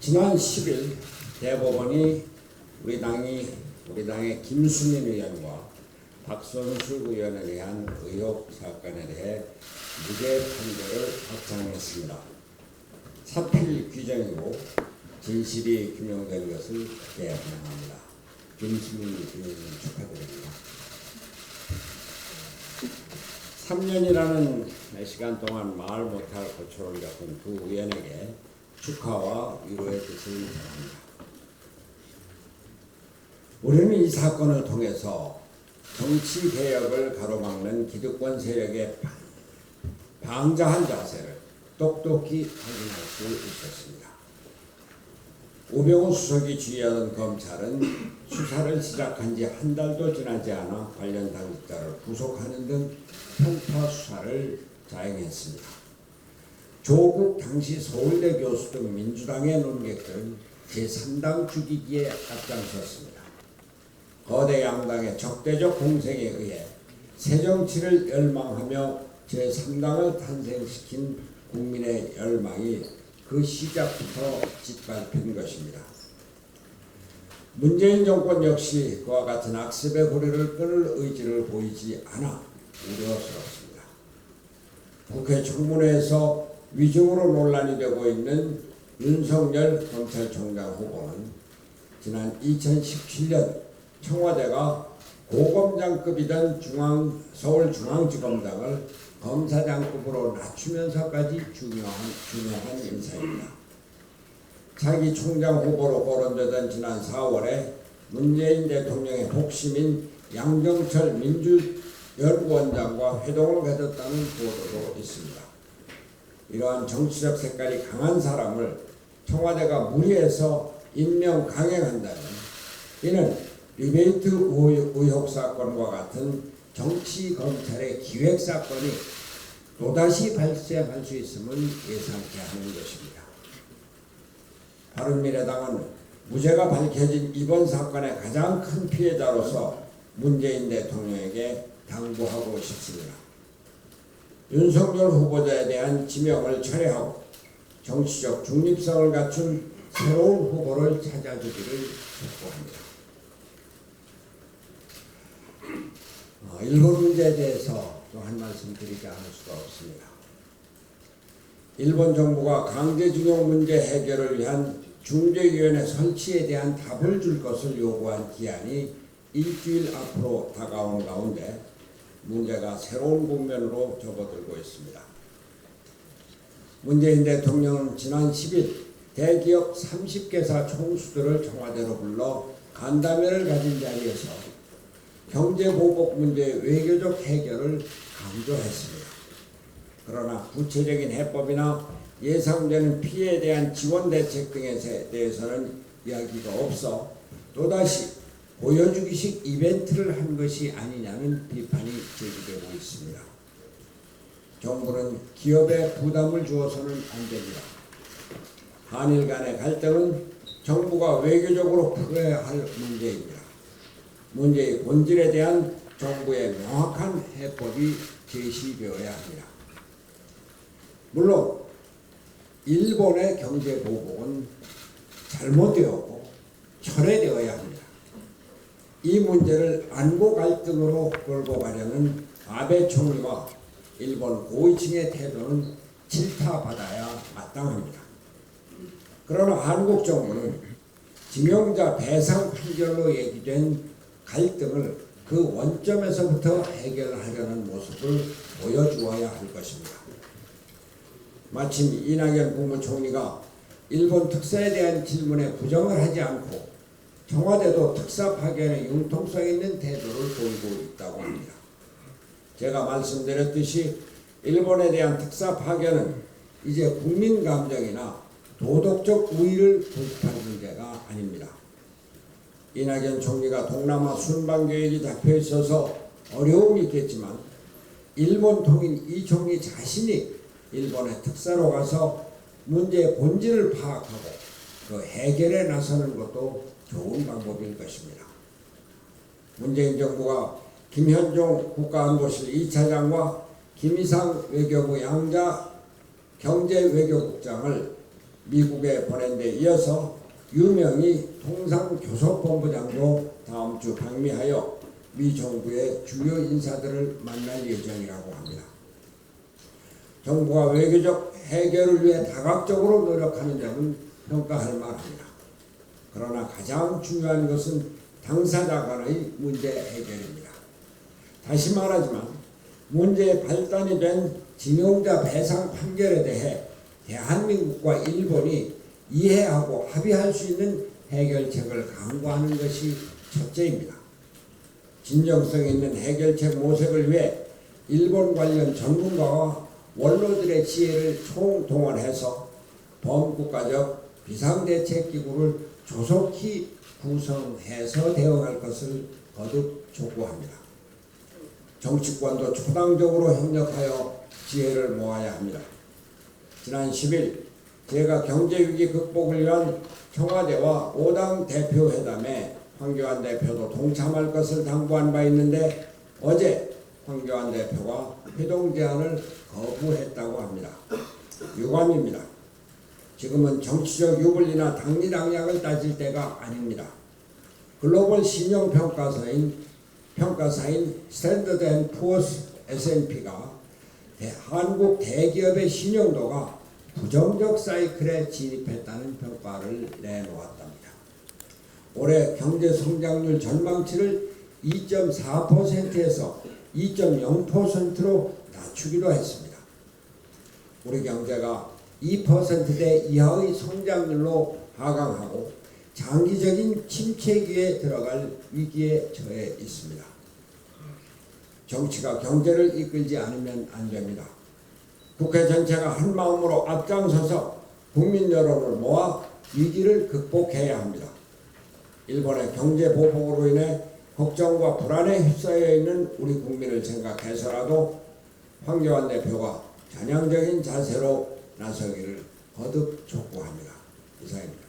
지난 10일 대법원이 우리 당의 김수민 의원과 박선수 의원에 대한 의혹 사건에 대해 무죄 판결을 확정했습니다. 사필 규정이고 진실이 규명된 것을 크게 환영합니다. 김수민 의원님 축하드립니다. 3년이라는 시간 동안 말 못할 고초를 겪은 두 의원에게 축하와 위로의 뜻을 전합니다. 우리는 이 사건을 통해서 정치 개혁을 가로막는 기득권 세력의 방자한 자세를 똑똑히 확인할 수 있었습니다. 우병우 수석이 지휘하던 검찰은 수사를 시작한 지 한 달도 지나지 않아 관련 당직자를 구속하는 등 편파 수사를 자행했습니다. 조국 당시 서울대 교수 등 민주당의 논객들은 제3당 죽이기에 앞장섰습니다. 거대 양당의 적대적 공세에 의해 새정치를 열망하며 제3당을 탄생시킨 국민의 열망이 그 시작부터 짓밟힌 것입니다. 문재인 정권 역시 그와 같은 악습의 고리를 끊을 의지를 보이지 않아 우려스럽습니다. 국회 청문회에서 위증으로 논란이 되고 있는 윤석열 검찰총장 후보는 지난 2017년 청와대가 고검장급이던 서울중앙지검장을 검사장급으로 낮추면서까지 중요한 인사입니다. 차기 총장 후보로 거론되던 지난 4월에 문재인 대통령의 복심인 양정철 민주연구원장과 회동을 가졌다는 보도도 있습니다. 이러한 정치적 색깔이 강한 사람을 청와대가 무리해서 임명 강행한다면 이는 리베이트 의혹 사건과 같은 정치 검찰의 기획 사건이 또다시 발생할 수 있음을 예상케 하는 것입니다. 바른미래당은 무죄가 밝혀진 이번 사건의 가장 큰 피해자로서 문재인 대통령에게 당부하고 싶습니다. 윤석열 후보자에 대한 지명을 철회하고 정치적 중립성을 갖춘 새로운 후보를 찾아주기를 촉구합니다. 일본 문제에 대해서 또 한 말씀 드리지 않을 수가 없습니다. 일본 정부가 강제징용 문제 해결을 위한 중재위원회 설치에 대한 답을 줄 것을 요구한 기한이 일주일 앞으로 다가온 가운데 문제가 새로운 국면으로 접어들고 있습니다. 문재인 대통령은 지난 10일 대기업 30개사 총수들을 청와대로 불러 간담회를 가진 자리에서 경제보복 문제의 외교적 해결을 강조했습니다. 그러나 구체적인 해법이나 예상되는 피해에 대한 지원 대책 등에 대해서는 이야기가 없어 또다시 보여주기식 이벤트를 한 것이 아니냐는 비판이 제기되고 있습니다. 정부는 기업에 부담을 주어서는 안 됩니다. 한일 간의 갈등은 정부가 외교적으로 풀어야 할 문제입니다. 문제의 본질에 대한 정부의 명확한 해법이 제시되어야 합니다. 물론 일본의 경제 보복은 잘못되었고 철회되어야 합니다. 이 문제를 안보 갈등으로 끌고 가려는 아베 총리와 일본 고위층의 태도는 질타받아야 마땅합니다. 그러나 한국 정부는 지명자 배상 판결로 얘기된 갈등을 그 원점에서부터 해결하려는 모습을 보여주어야 할 것입니다. 마침 이낙연 국무총리가 일본 특사에 대한 질문에 부정을 하지 않고 청와대도 특사 파견에 융통성 있는 태도를 보이고 있다고 합니다. 제가 말씀드렸듯이 일본에 대한 특사 파견은 이제 국민 감정이나 도덕적 우위를 고집할 문제가 아닙니다. 이낙연 총리가 동남아 순방 계획이 잡혀 있어서 어려움이 있겠지만 일본 통인 이 총리 자신이 일본의 특사로 가서 문제의 본질을 파악하고 그 해결에 나서는 것도 좋은 방법일 것입니다. 문재인 정부가 김현종 국가안보실 2차장과 김이상 외교부 양자 경제외교국장을 미국에 보낸 데 이어서 유명희 통상교섭본부장도 다음 주 방미하여 미 정부의 주요 인사들을 만날 예정이라고 합니다. 정부가 외교적 해결을 위해 다각적으로 노력하는 점은 평가할 만합니다. 그러나 가장 중요한 것은 당사자 간의 문제 해결입니다. 다시 말하지만 문제의 발단이 된 징용자 배상 판결에 대해 대한민국과 일본이 이해하고 합의할 수 있는 해결책을 강구하는 것이 첫째입니다. 진정성 있는 해결책 모색을 위해 일본 관련 전문가와 원로들의 지혜를 총동원해서 범국가적 비상대책기구를 조속히 구성해서 대응할 것을 거듭 촉구합니다. 정치권도 초당적으로 협력하여 지혜를 모아야 합니다. 지난 10일 제가 경제위기 극복을 위한 청와대와 5당 대표회담에 황교안 대표도 동참할 것을 당부한 바 있는데 어제 황교안 대표가 회동 제안을 거부했다고 합니다. 유감입니다. 지금은 정치적 유불리나 당리당략을 따질 때가 아닙니다. 글로벌 신용평가사인 스탠더드 앤 푸어스 S&P가 한국 대기업의 신용도가 부정적 사이클에 진입했다는 평가를 내놓았답니다. 올해 경제 성장률 전망치를 2.4%에서 2.0%로 낮추기도 했습니다. 우리 경제가 2%대 이하의 성장률로 하강하고 장기적인 침체기에 들어갈 위기에 처해 있습니다. 정치가 경제를 이끌지 않으면 안 됩니다. 국회 전체가 한마음으로 앞장서서 국민 여론을 모아 위기를 극복해야 합니다. 일본의 경제 보복으로 인해 걱정과 불안에 휩싸여 있는 우리 국민을 생각해서라도 황교안 대표가 전향적인 자세로 나서기를 거듭 촉구합니다. 이상입니다.